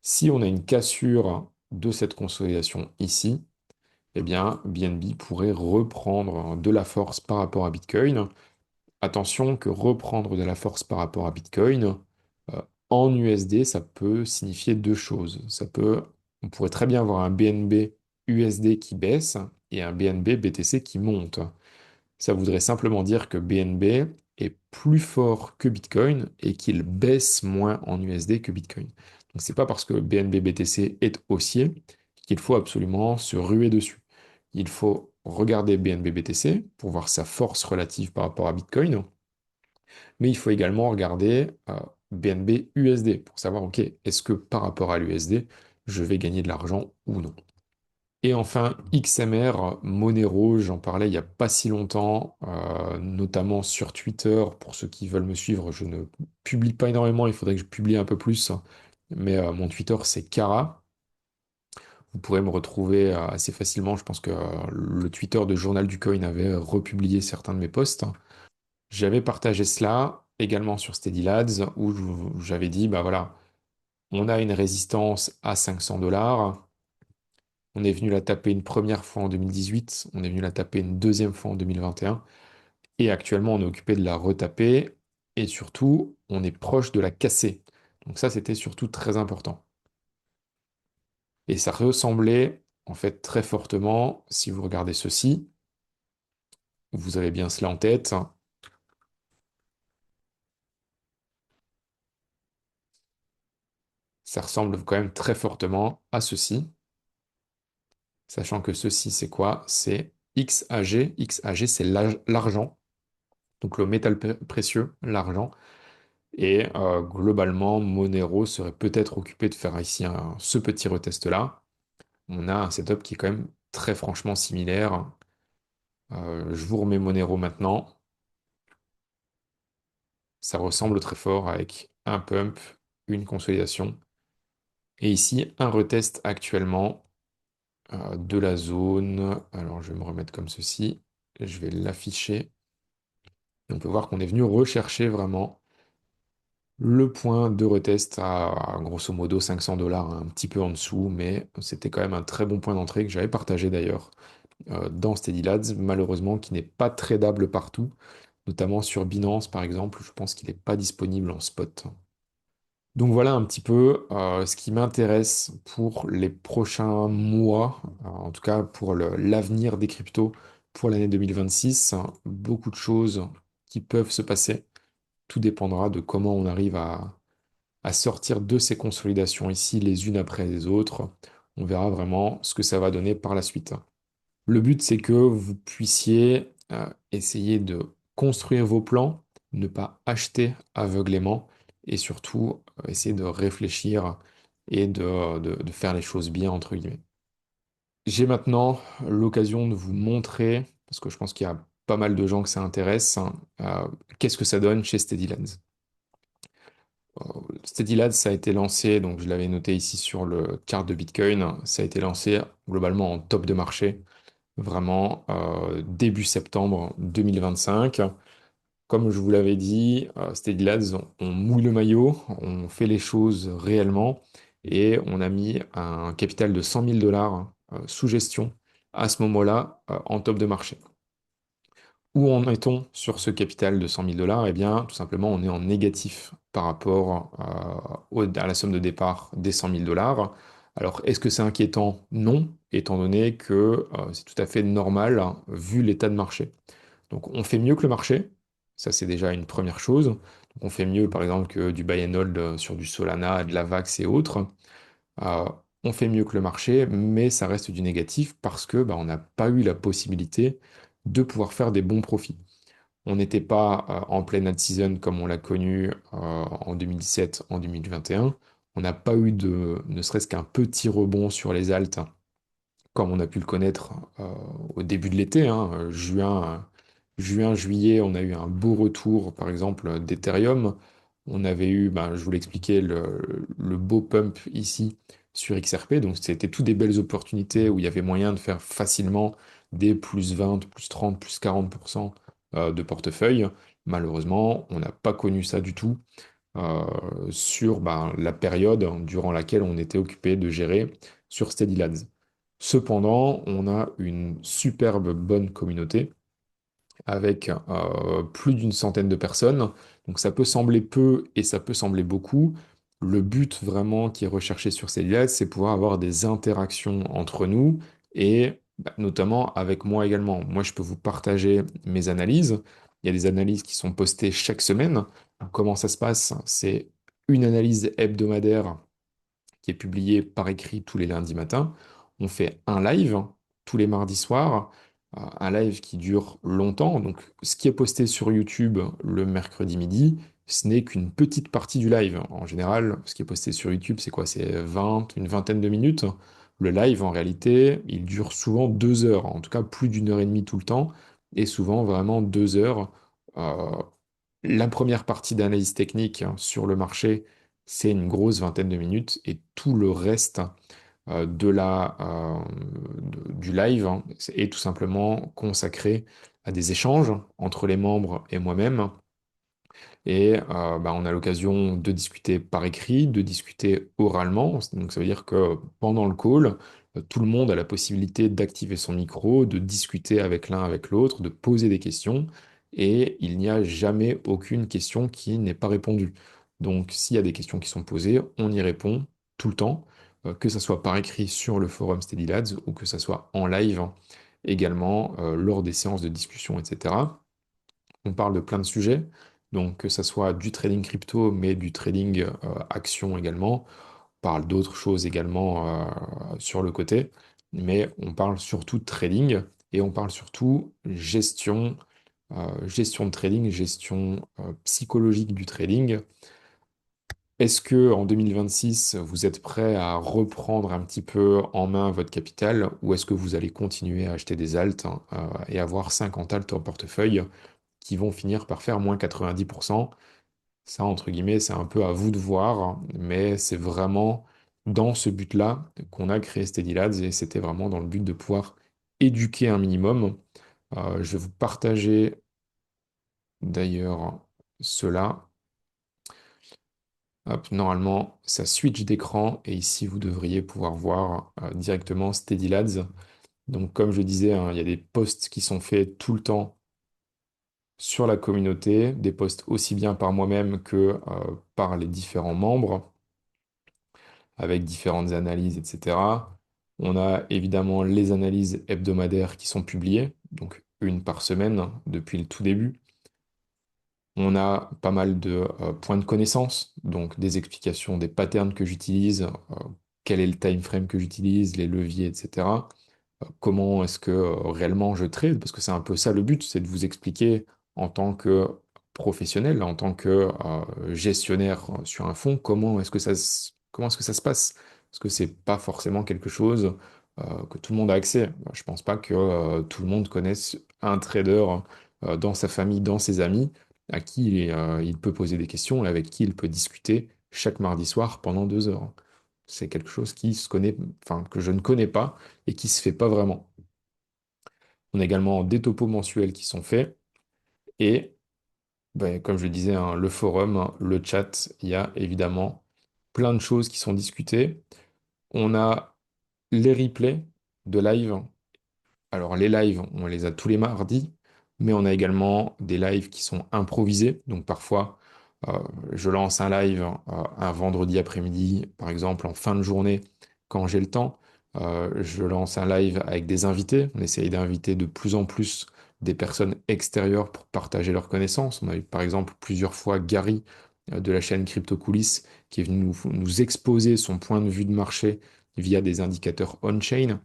Si on a une cassure de cette consolidation ici, eh bien, BNB pourrait reprendre de la force par rapport à Bitcoin. Attention que reprendre de la force par rapport à Bitcoin, euh, en USD, ça peut signifier deux choses. On pourrait très bien avoir un BNB USD qui baisse et un BNB BTC qui monte. Ça voudrait simplement dire que BNB est plus fort que Bitcoin et qu'il baisse moins en USD que Bitcoin. Donc c'est pas parce que BNB BTC est haussier qu'il faut absolument se ruer dessus. Il faut regarder BNB BTC pour voir sa force relative par rapport à Bitcoin, mais il faut également regarder BNB USD pour savoir, ok, est-ce que par rapport à l'USD, je vais gagner de l'argent ou non. Et enfin, XMR, Monero, j'en parlais il n'y a pas si longtemps, notamment sur Twitter. Pour ceux qui veulent me suivre, je ne publie pas énormément, il faudrait que je publie un peu plus. Mais mon Twitter, c'est Kara. Vous pourrez me retrouver assez facilement. Je pense que le Twitter de Journal du Coin avait republié certains de mes posts. J'avais partagé cela également sur Steady Lads, où j'avais dit, bah voilà, on a une résistance à 500 $. On est venu la taper une première fois en 2018, on est venu la taper une deuxième fois en 2021, et actuellement on est occupé de la retaper, et surtout on est proche de la casser. Donc ça, c'était surtout très important. Et ça ressemblait en fait très fortement, si vous regardez ceci, vous avez bien cela en tête, ça ressemble quand même très fortement à ceci, sachant que ceci, c'est quoi? C'est XAG. XAG, c'est l'argent, donc le métal précieux, l'argent. Et globalement, Monero serait peut-être occupé de faire ici ce petit retest-là. On a un setup qui est quand même très franchement similaire. Je vous remets Monero maintenant. Ça ressemble très fort avec un pump, une consolidation. Et ici, un retest actuellement de la zone. Alors, je vais me remettre comme ceci. Je vais l'afficher. Et on peut voir qu'on est venu rechercher vraiment le point de retest à grosso modo 500 dollars, un petit peu en dessous, mais c'était quand même un très bon point d'entrée que j'avais partagé d'ailleurs dans Steady Lads, malheureusement qui n'est pas tradable partout, notamment sur Binance par exemple, je pense qu'il n'est pas disponible en spot. Donc voilà un petit peu ce qui m'intéresse pour les prochains mois, en tout cas pour l'avenir des cryptos pour l'année 2026. Beaucoup de choses qui peuvent se passer. Tout dépendra de comment on arrive à sortir de ces consolidations ici les unes après les autres. On verra vraiment ce que ça va donner par la suite. Le but, c'est que vous puissiez essayer de construire vos plans, ne pas acheter aveuglément et surtout essayer de réfléchir et de faire les choses bien, entre guillemets. J'ai maintenant l'occasion de vous montrer, parce que je pense qu'il y a pas mal de gens que ça intéresse, hein, qu'est-ce que ça donne chez Steadylands. Steady ça a été lancé, donc je l'avais noté ici sur le chart de Bitcoin, ça a été lancé globalement en top de marché, vraiment début septembre 2025. Comme je vous l'avais dit, Steady on mouille le maillot, on fait les choses réellement et on a mis un capital de 100 000 dollars sous gestion à ce moment-là en top de marché. Où en est-on sur ce capital de 100 000 dollars? Eh bien, tout simplement, on est en négatif par rapport à la somme de départ des 100 000 dollars. Alors, est-ce que c'est inquiétant? Non, étant donné que c'est tout à fait normal vu l'état de marché. Donc, on fait mieux que le marché. Ça, c'est déjà une première chose. Donc, on fait mieux, par exemple, que du buy and hold sur du Solana, de la VAX et autres. Euh, on fait mieux que le marché, mais ça reste du négatif parce que bah, on n'a pas eu la possibilité de pouvoir faire des bons profits. On n'était pas en pleine ad season comme on l'a connu en 2017, en 2021. On n'a pas eu de, ne serait-ce qu'un petit rebond sur les alts comme on a pu le connaître au début de l'été, hein, juin, juillet, on a eu un beau retour, par exemple, d'Ethereum. On avait eu, ben, je vous l'expliquais, le beau pump ici sur XRP. Donc, c'était toutes des belles opportunités où il y avait moyen de faire facilement des plus 20, plus 30, plus 40% de portefeuille. Malheureusement, on n'a pas connu ça du tout sur ben, la période durant laquelle on était occupé de gérer sur Steady Lads. Cependant, on a une superbe bonne communauté avec plus d'une centaine de personnes. Donc ça peut sembler peu et ça peut sembler beaucoup. Le but vraiment qui est recherché sur ces liens, c'est pouvoir avoir des interactions entre nous et bah, notamment avec moi également. Moi, je peux vous partager mes analyses. Il y a des analyses qui sont postées chaque semaine. Alors, comment ça se passe? C'est une analyse hebdomadaire qui est publié par écrit tous les lundis matins. On fait un live tous les mardis soirs, un live qui dure longtemps. Donc, ce qui est posté sur YouTube le mercredi midi, ce n'est qu'une petite partie du live. En général, ce qui est posté sur YouTube, c'est quoi? C'est 20, une vingtaine de minutes. Le live, en réalité, il dure souvent 2 heures, en tout cas plus d'1 heure et demie tout le temps, et souvent vraiment 2 heures. Euh, la première partie d'analyse technique sur le marché, c'est une grosse vingtaine de minutes et tout le reste du live est tout simplement consacré à des échanges entre les membres et moi-même. Et bah, on a l'occasion de discuter par écrit, de discuter oralement. Donc ça veut dire que pendant le call, tout le monde a la possibilité d'activer son micro, de discuter avec l'un avec l'autre, de poser des questions. Et il n'y a jamais aucune question qui n'est pas répondue. Donc, s'il y a des questions qui sont posées, on y répond tout le temps, que ce soit par écrit sur le forum Steady Lads ou que ce soit en live également lors des séances de discussion, etc. On parle de plein de sujets, donc que ce soit du trading crypto, mais du trading action également. On parle d'autres choses également sur le côté, mais on parle surtout de trading et on parle surtout gestion de trading, gestion psychologique du trading. Est-ce que en 2026, vous êtes prêt à reprendre un petit peu en main votre capital ou est-ce que vous allez continuer à acheter des alts et avoir 50 alts en portefeuille qui vont finir par faire moins 90%? Ça, entre guillemets, c'est un peu à vous de voir, mais c'est vraiment dans ce but-là qu'on a créé Steady Lads et c'était vraiment dans le but de pouvoir éduquer un minimum. Je vais vous partager d'ailleurs cela. Hop, normalement, ça switch d'écran et ici, vous devriez pouvoir voir directement Steady Lads. Donc, comme je disais, hein, il y a des posts qui sont faits tout le temps sur la communauté, des posts aussi bien par moi-même que par les différents membres, avec différentes analyses, etc. On a évidemment les analyses hebdomadaires qui sont publiées, donc une par semaine depuis le tout début. On a pas mal de points de connaissance, donc des explications des patterns que j'utilise, quel est le time frame que j'utilise, les leviers, etc. Comment est-ce que réellement je trade, parce que c'est un peu ça le but, c'est de vous expliquer en tant que professionnel, en tant que gestionnaire sur un fonds, comment est-ce que ça se passe? Parce que c'est pas forcément quelque chose que tout le monde a accès. Je pense pas que tout le monde connaisse un trader dans sa famille, dans ses amis, à qui il peut poser des questions et avec qui il peut discuter chaque mardi soir pendant 2 heures. C'est quelque chose qui se connaît, enfin, que je ne connais pas et qui se fait pas vraiment. On a également des topos mensuels qui sont faits et, ben, comme je le disais, hein, le forum, hein, le chat, il y a évidemment plein de choses qui sont discutées. On a les replays de live. Alors les lives, on les a tous les mardis, mais on a également des lives qui sont improvisés. Donc parfois, euh, je lance un live un vendredi après-midi, par exemple en fin de journée, quand j'ai le temps. Je lance un live avec des invités. On essaye d'inviter de plus en plus des personnes extérieures pour partager leurs connaissances. On a eu par exemple plusieurs fois Gary de la chaîne Crypto Coulisses qui est venu nous exposer son point de vue de marché via des indicateurs on-chain.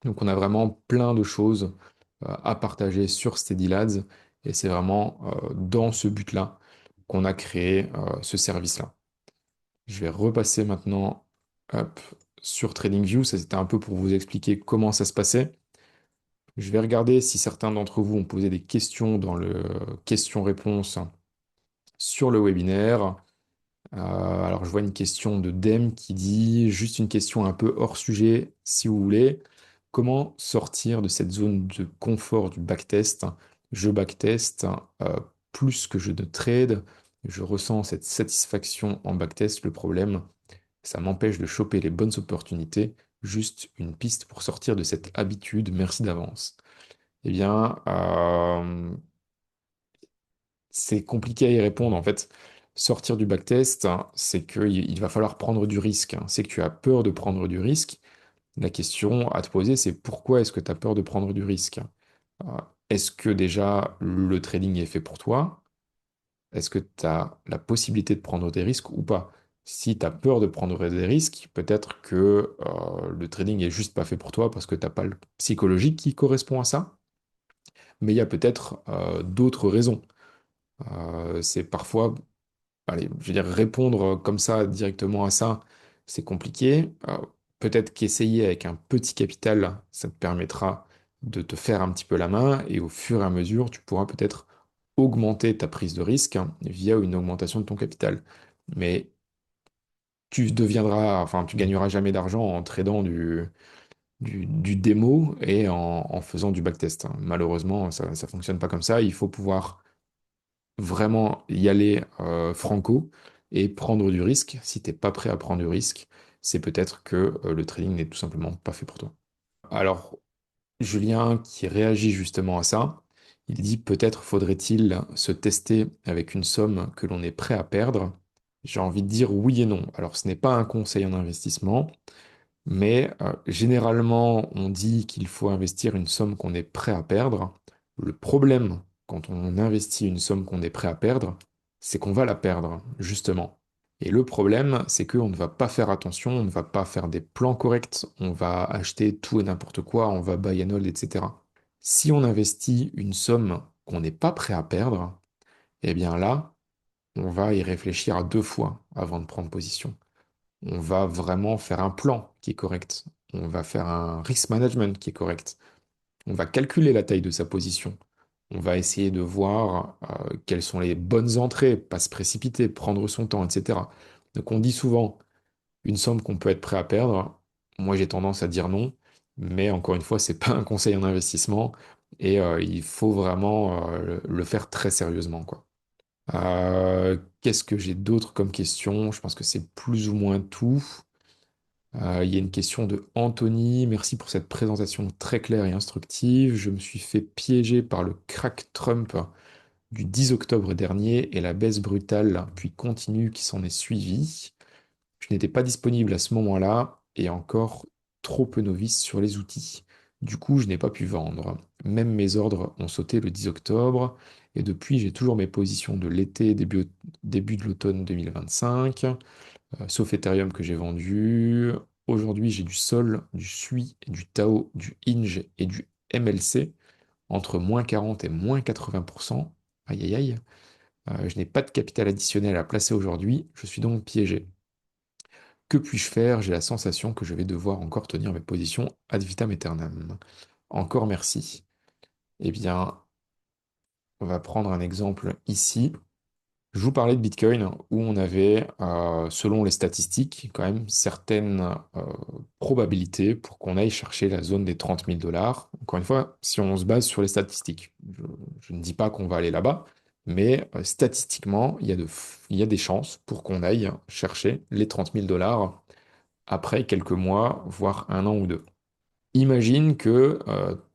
Donc on a vraiment plein de choses à partager sur Steady Lads et c'est vraiment dans ce but-là qu'on a créé ce service-là. Je vais repasser maintenant hop, sur TradingView. Ça c'était un peu pour vous expliquer comment ça se passait. Je vais regarder si certains d'entre vous ont posé des questions dans le questions-réponses sur le webinaire. Alors, je vois une question de Dem qui dit, juste une question un peu hors sujet, si vous voulez, comment sortir de cette zone de confort du backtest? Je backtest plus que je ne trade, je ressens cette satisfaction en backtest. Le problème, ça m'empêche de choper les bonnes opportunités. Juste une piste pour sortir de cette habitude. Merci d'avance. Eh bien, c'est compliqué à y répondre en fait. Sortir du backtest, hein, c'est qu'il va falloir prendre du risque, hein. C'est que tu as peur de prendre du risque. La question à te poser, c'est pourquoi est-ce que tu as peur de prendre du risque? Euh, Est-ce que déjà le trading est fait pour toi? Est-ce que tu as la possibilité de prendre des risques ou pas? Si tu as peur de prendre des risques, peut-être que le trading est juste pas fait pour toi parce que tu n'as pas le psychologique qui correspond à ça. Mais il y a peut-être d'autres raisons. C'est parfois allez, je veux dire, répondre comme ça directement à ça, c'est compliqué. Peut-être qu'essayer avec un petit capital, ça te permettra de te faire un petit peu la main et au fur et à mesure, tu pourras peut-être augmenter ta prise de risque hein, via une augmentation de ton capital. Mais tu gagneras jamais d'argent en tradant du démo et en faisant du backtest, hein. Malheureusement, ça ne fonctionne pas comme ça. Il faut pouvoir vraiment y aller franco et prendre du risque. Si t'es pas prêt à prendre du risque, c'est peut-être que le trading n'est tout simplement pas fait pour toi. Alors, Julien qui réagit justement à ça, il dit peut-être faudrait-il se tester avec une somme que l'on est prêt à perdre. J'ai envie de dire oui et non. Alors, ce n'est pas un conseil en investissement, mais généralement, on dit qu'il faut investir une somme qu'on est prêt à perdre. Le problème, quand on investit une somme qu'on est prêt à perdre, c'est qu'on va la perdre, justement. Et le problème, c'est qu'on ne va pas faire attention, on ne va pas faire des plans corrects, on va acheter tout et n'importe quoi, on va buy and hold, etc. Si on investit une somme qu'on n'est pas prêt à perdre, eh bien là, on va y réfléchir à deux fois avant de prendre position. On va vraiment faire un plan qui est correct. On va faire un risk management qui est correct. On va calculer la taille de sa position. On va essayer de voir quelles sont les bonnes entrées, pas se précipiter, prendre son temps, etc. Donc on dit souvent une somme qu'on peut être prêt à perdre. Moi j'ai tendance à dire non, mais encore une fois, c'est pas un conseil en investissement et il faut vraiment le faire très sérieusement, quoi. Qu'est-ce que j'ai d'autre comme question? Je pense que c'est plus ou moins tout. Il y a une question de Anthony. Merci pour cette présentation très claire et instructive. Je me suis fait piéger par le crack Trump du 10 octobre dernier et la baisse brutale puis continue qui s'en est suivie. Je n'étais pas disponible à ce moment-là et encore trop peu novice sur les outils. Du coup, je n'ai pas pu vendre. Même mes ordres ont sauté le 10 octobre et depuis, j'ai toujours mes positions de l'été, début de l'automne 2025, sauf Ethereum que j'ai vendu. Aujourd'hui, j'ai du Sol, du SUI, du Tao, du Inge et du MLC entre moins 40 et moins 80%. Aïe aïe aïe. Je n'ai pas de capital additionnel à placer aujourd'hui, je suis donc piégé. Que puis-je faire? J'ai la sensation que je vais devoir encore tenir mes positions ad vitam aeternam. Encore merci. Eh bien, on va prendre un exemple ici. Je vous parlais de Bitcoin où on avait, selon les statistiques, quand même certaines probabilités pour qu'on aille chercher la zone des 30 000 $. Encore une fois, si on se base sur les statistiques, je ne dis pas qu'on va aller là-bas, mais statistiquement, il y a des chances pour qu'on aille chercher les 30 000 $ après quelques mois, voire un an ou deux. Imagine que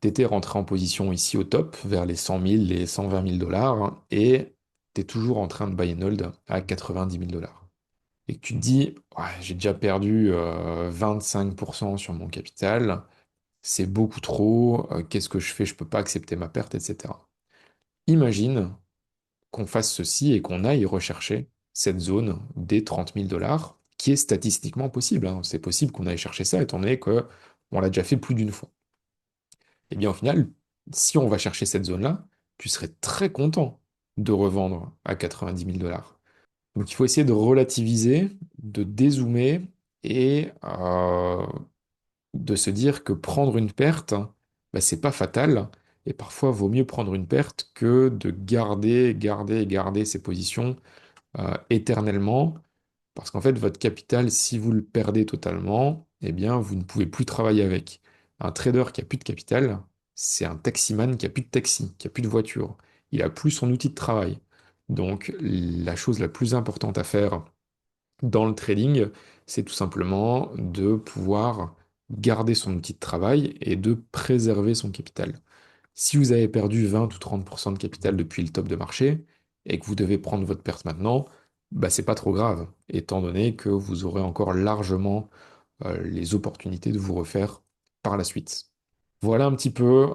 tu étais rentré en position ici au top, vers les 100 000, les 120 000 $ et tu es toujours en train de buy and hold à 90 000 $. Et que tu te dis, ouais, j'ai déjà perdu 25% sur mon capital, c'est beaucoup trop, qu'est-ce que je fais? Je peux pas accepter ma perte, etc. Imagine qu'on fasse ceci et qu'on aille rechercher cette zone des 30 000 $, qui est statistiquement possible, hein. C'est possible qu'on aille chercher ça, étant donné que on l'a déjà fait plus d'une fois. Et bien au final, si on va chercher cette zone-là, tu serais très content de revendre à 90 000 $. Donc il faut essayer de relativiser, de dézoomer et de se dire que prendre une perte, bah, c'est pas fatal. Et parfois, vaut mieux prendre une perte que de garder ses positions éternellement. Parce qu'en fait, votre capital, si vous le perdez totalement, eh bien, vous ne pouvez plus travailler avec. Un trader qui a plus de capital, c'est un taximan qui a plus de taxi, qui a plus de voiture. Il a plus son outil de travail. Donc, la chose la plus importante à faire dans le trading, c'est tout simplement de pouvoir garder son outil de travail et de préserver son capital. Si vous avez perdu 20 ou 30% de capital depuis le top de marché et que vous devez prendre votre perte maintenant, bah c'est pas trop grave, étant donné que vous aurez encore largement les opportunités de vous refaire par la suite. Voilà un petit peu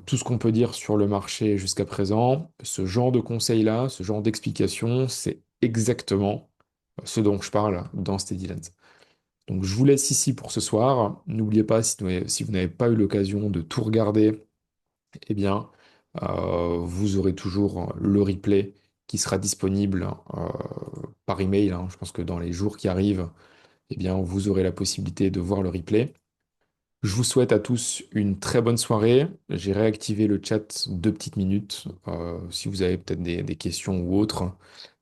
tout ce qu'on peut dire sur le marché jusqu'à présent. Ce genre de conseils-là, ce genre d'explications, c'est exactement ce dont je parle dans Steadylands. Donc je vous laisse ici pour ce soir. N'oubliez pas, si vous n'avez pas eu l'occasion de tout regarder, eh bien, vous aurez toujours le replay qui sera disponible par email, hein. Je pense que dans les jours qui arrivent, eh bien, vous aurez la possibilité de voir le replay. Je vous souhaite à tous une très bonne soirée. J'ai réactivé le chat 2 petites minutes si vous avez peut-être des questions ou autres.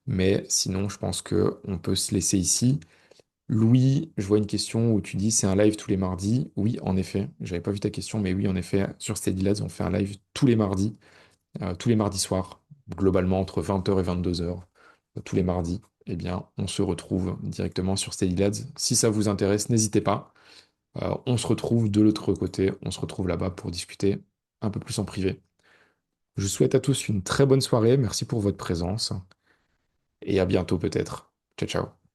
Mais sinon, je pense que on peut se laisser ici. Louis, je vois une question où tu dis c'est un live tous les mardis. Oui, en effet. J'avais pas vu ta question, mais oui, en effet, sur Steady Lads, on fait un live tous les mardis soirs, globalement entre 20 h et 22 h, tous les mardis. Eh bien, on se retrouve directement sur Steady Lads. Si ça vous intéresse, n'hésitez pas. On se retrouve de l'autre côté, on se retrouve là-bas pour discuter un peu plus en privé. Je souhaite à tous une très bonne soirée, merci pour votre présence et à bientôt peut-être. Ciao, ciao.